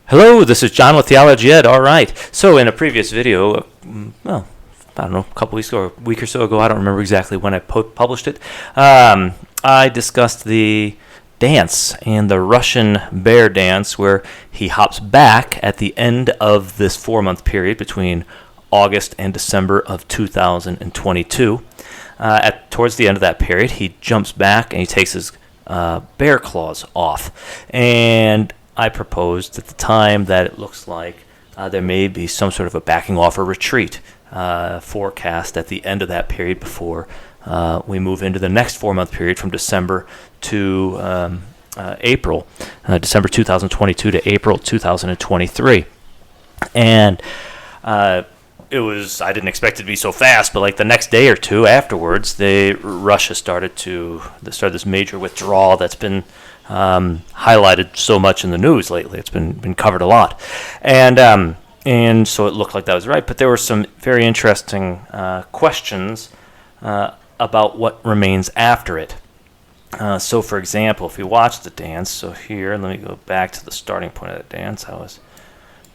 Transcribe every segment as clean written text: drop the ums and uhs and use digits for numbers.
Hello, this is John with Theology Ed. All right. So in a previous video, well, I don't know, a couple weeks ago, or a week or so ago, I don't remember exactly when I published it, I discussed the dance and the Russian bear dance where he hops back at the end of this 4-month period between August and December of 2022. Towards the end of that period, he jumps back and he takes his bear claws off. And I proposed at the time that it looks like there may be some sort of a backing off or retreat forecast at the end of that period before we move into the next 4-month period from December to April, December 2022 to April 2023. And I didn't expect it to be so fast, but like the next day or two afterwards, Russia started this major withdrawal that's been highlighted so much in the news lately. It's been covered a lot, and so it looked like that was right. But there were some very interesting questions about what remains after it. So, for example, if you watch the dance, so here, let me go back to the starting point of the dance.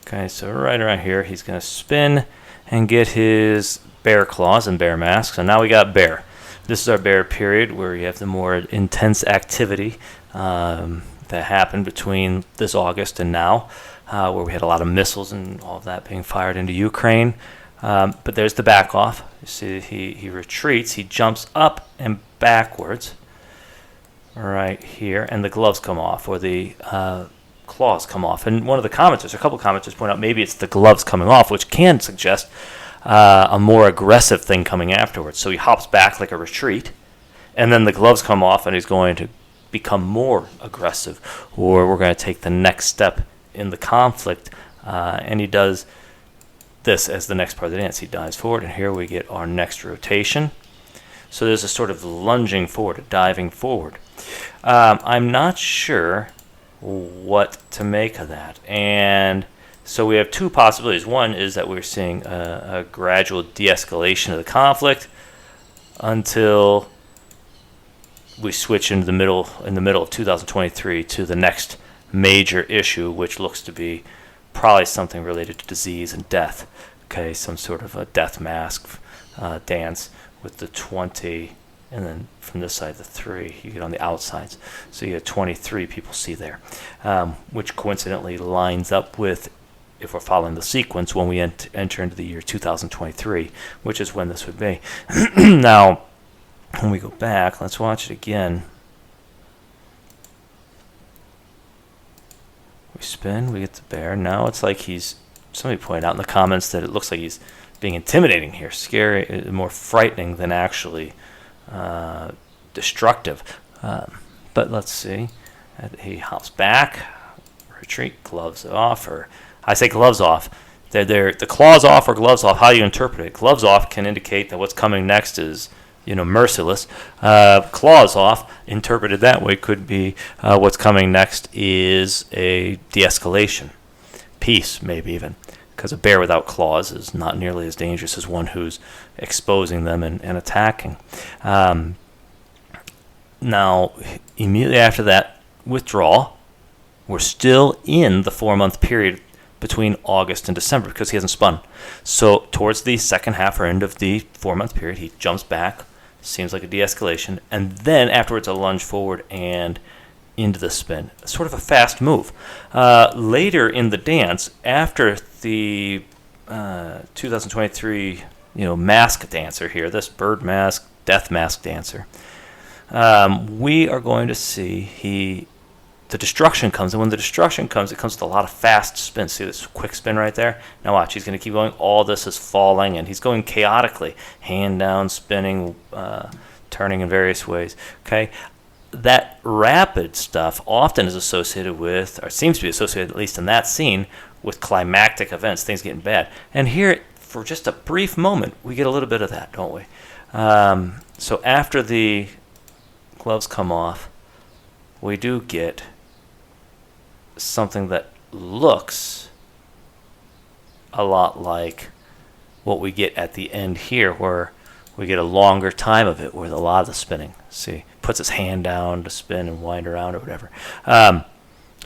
Okay, so right around here, he's going to spin and get his bear claws and bear mask. So now we got bear. This is our bear period where you have the more intense activity that happened between this August and now, where we had a lot of missiles and all of that being fired into Ukraine. But there's the back off. You see he retreats, he jumps up and backwards right here, and the gloves come off, or the claws come off. And a couple of commenters point out maybe it's the gloves coming off, which can suggest a more aggressive thing coming afterwards. So he hops back like a retreat, and then the gloves come off, and he's going to become more aggressive, or we're going to take the next step in the conflict. And he does this as the next part of the dance. He dives forward, and here we get our next rotation. So there's a sort of lunging forward, a diving forward. I'm not sure what to make of that. And so we have two possibilities. One is that we're seeing a gradual de-escalation of the conflict until we switch in the middle of 2023 to the next major issue, which looks to be probably something related to disease and death. Okay, some sort of a death mask dance with the 20, and then from this side the 3 you get on the outsides. So you get 23 people see there, which coincidentally lines up with, if we're following the sequence, when we enter into the year 2023, which is when this would be. Now, when we go back, let's watch it again. We spin, we get the bear. Now it's like somebody pointed out in the comments that it looks like he's being intimidating here, scary, more frightening than actually destructive. But let's see. He hops back, retreat, gloves off, or I say gloves off. They're the claws off or gloves off. How do you interpret it? Gloves off can indicate that what's coming next is merciless. Claws off, interpreted that way, could be what's coming next is a de-escalation, peace, maybe even, because a bear without claws is not nearly as dangerous as one who's exposing them and attacking. Now, immediately after that withdrawal, we're still in the 4-month period between August and December because he hasn't spun. So towards the second half or end of the 4-month period, he jumps back, seems like a de-escalation, and then afterwards a lunge forward and into the spin. Sort of a fast move. Later in the dance, after the 2023 mask dancer here, this bird mask, death mask dancer, we are going to see the destruction comes, and when the destruction comes, it comes with a lot of fast spins. See this quick spin right there? Now watch, he's going to keep going. All this is falling, and he's going chaotically, hand down, spinning, turning in various ways. Okay, that rapid stuff often is associated with, or seems to be associated, at least in that scene, with climactic events, things getting bad. And here, for just a brief moment, we get a little bit of that, don't we? So after the gloves come off, we do get something that looks a lot like what we get at the end here, where we get a longer time of it with a lot of the spinning. See, puts his hand down to spin and wind around or whatever.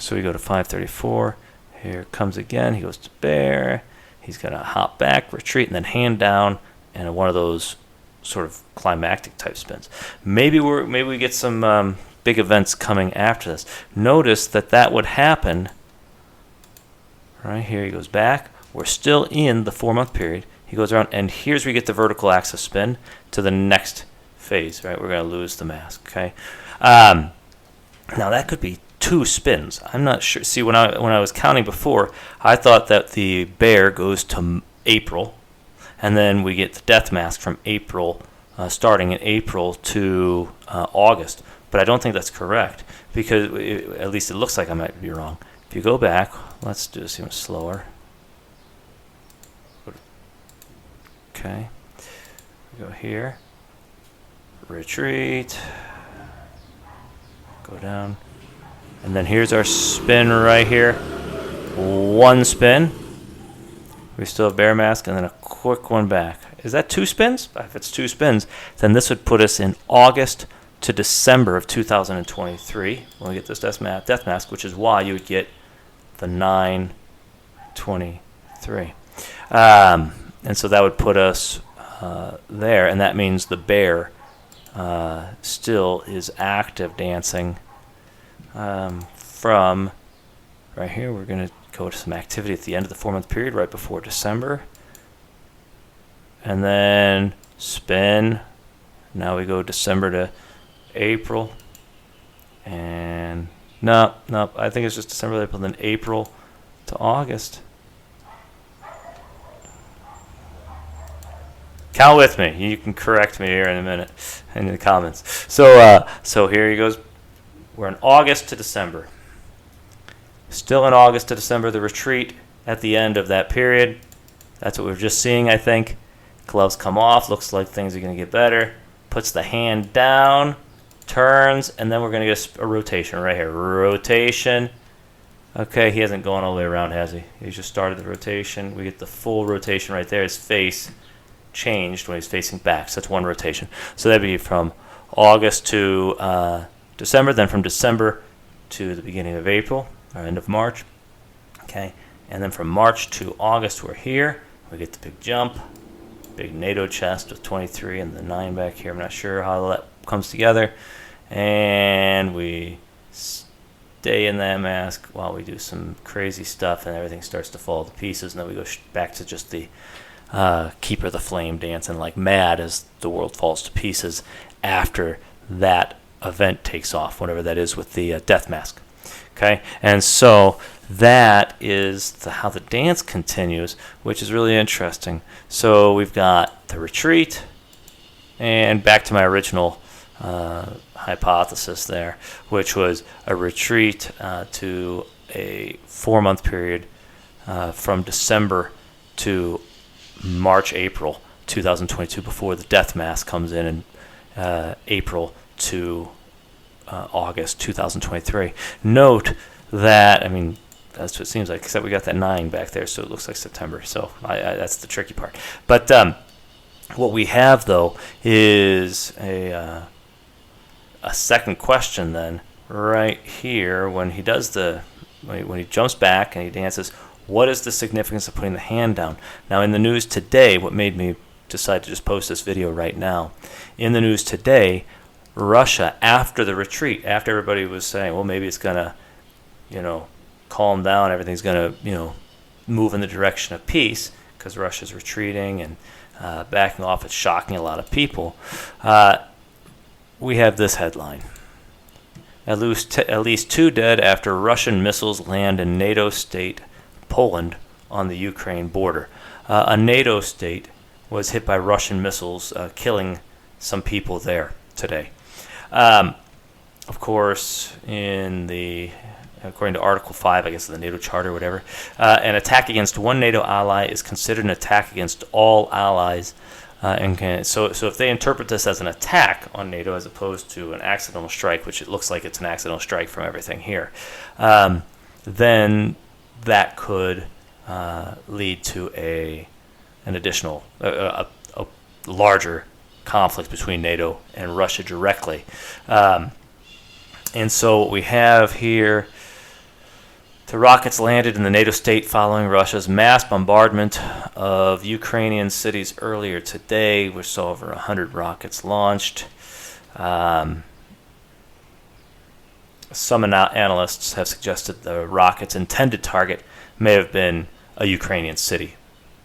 So we go to 534. Here it comes again. He goes to bear. He's going to hop back, retreat, and then hand down, and one of those sort of climactic type spins. Maybe we get some big events coming after this. Notice that would happen right here. He goes back. We're still in the 4-month period. He goes around, and here's where we get the vertical axis spin to the next phase. Right, we're going to lose the mask. Okay. Now that could be 2 spins. I'm not sure. See, when I was counting before, I thought that the bear goes to April, and then we get the death mask from April, starting in April to August. But I don't think that's correct, because at least it looks like I might be wrong. If you go back, let's do this even slower. Okay. We go here. Retreat. Go down. And then here's our spin right here. 1 spin. We still have bear mask, and then a quick one back. Is that 2 spins? If it's 2 spins, then this would put us in August to December of 2023 when we get this death mask, which is why you would get the 9/23. And so that would put us there, and that means the bear still is active dancing from right here. We're going to go to some activity at the end of the 4-month period right before December, and then spin. Now we go December to April, and no, I think it's just December to April, then April to August. Count with me. You can correct me here in a minute in the comments. So here he goes. We're in August to December. Still in August to December, the retreat at the end of that period. That's what we're just seeing, I think. Gloves come off. Looks like things are going to get better. Puts the hand down, turns, and then we're going to get a rotation right here. Rotation. Okay, he hasn't gone all the way around, has he? He just started the rotation. We get the full rotation right there. His face changed when he's facing back. So that's 1 rotation. So that'd be from August to December, then from December to the beginning of April, or end of March. Okay, and then from March to August, we're here. We get the big jump, big NATO chest with 23 and the 9 back here. I'm not sure how that comes together. And we stay in that mask while we do some crazy stuff, and everything starts to fall to pieces. And then we go back to just the Keeper of the Flame dancing like mad as the world falls to pieces after that event takes off, whatever that is with the death mask. Okay, and so that is how the dance continues, which is really interesting. So we've got the retreat, and back to my original hypothesis there, which was a retreat to a 4-month period from December to March, April 2022, before the death mask comes in April to August 2023. Note that, I mean, that's what it seems like, except we got that 9 back there, so it looks like September. So that's the tricky part. But what we have, though, is a second question then right here when he does when he jumps back and he dances. What is the significance of putting the hand down? Now, in the news today, what made me decide to just post this video right now, in the news today, Russia, after the retreat, after everybody was saying, well, maybe it's going to, calm down, everything's going to, move in the direction of peace, because Russia's retreating and backing off, it's shocking a lot of people. We have this headline. At least 2 dead after Russian missiles land in NATO state Poland on the Ukraine border. A NATO state was hit by Russian missiles, killing some people there today. Of course, according to Article 5, I guess, of the NATO Charter or whatever, an attack against one NATO ally is considered an attack against all allies. So if they interpret this as an attack on NATO as opposed to an accidental strike, which it looks like it's an accidental strike from everything here, then that could lead to an additional, a larger conflict between NATO and Russia directly. And so what we have here The rockets landed in the NATO state following Russia's mass bombardment of Ukrainian cities earlier today. We saw over 100 rockets launched. Some analysts have suggested the rocket's intended target may have been a Ukrainian city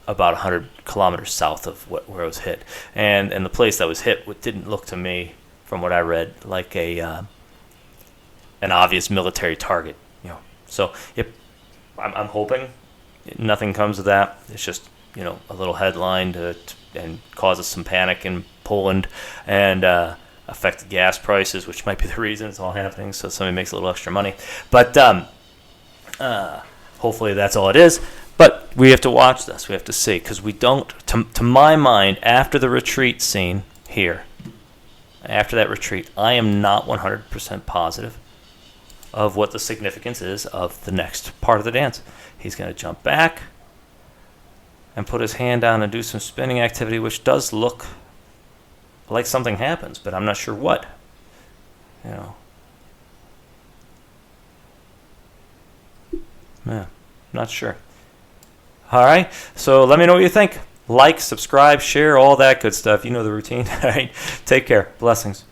about 100 kilometers south of where it was hit. And the place that was hit didn't look to me, from what I read, like an obvious military target. So I'm hoping nothing comes of that. It's just a little headline and causes some panic in Poland and affect the gas prices, which might be the reason it's all happening. So somebody makes a little extra money, but hopefully that's all it is. But we have to watch this. We have to see, because we don't. To my mind, after the retreat scene here, after that retreat, I am not 100% positive of what the significance is of the next part of the dance. He's going to jump back and put his hand down and do some spinning activity, which does look like something happens, but I'm not sure what. Yeah, not sure. All right, so let me know what you think. Like, subscribe, share, all that good stuff. You know the routine. All right, take care. Blessings.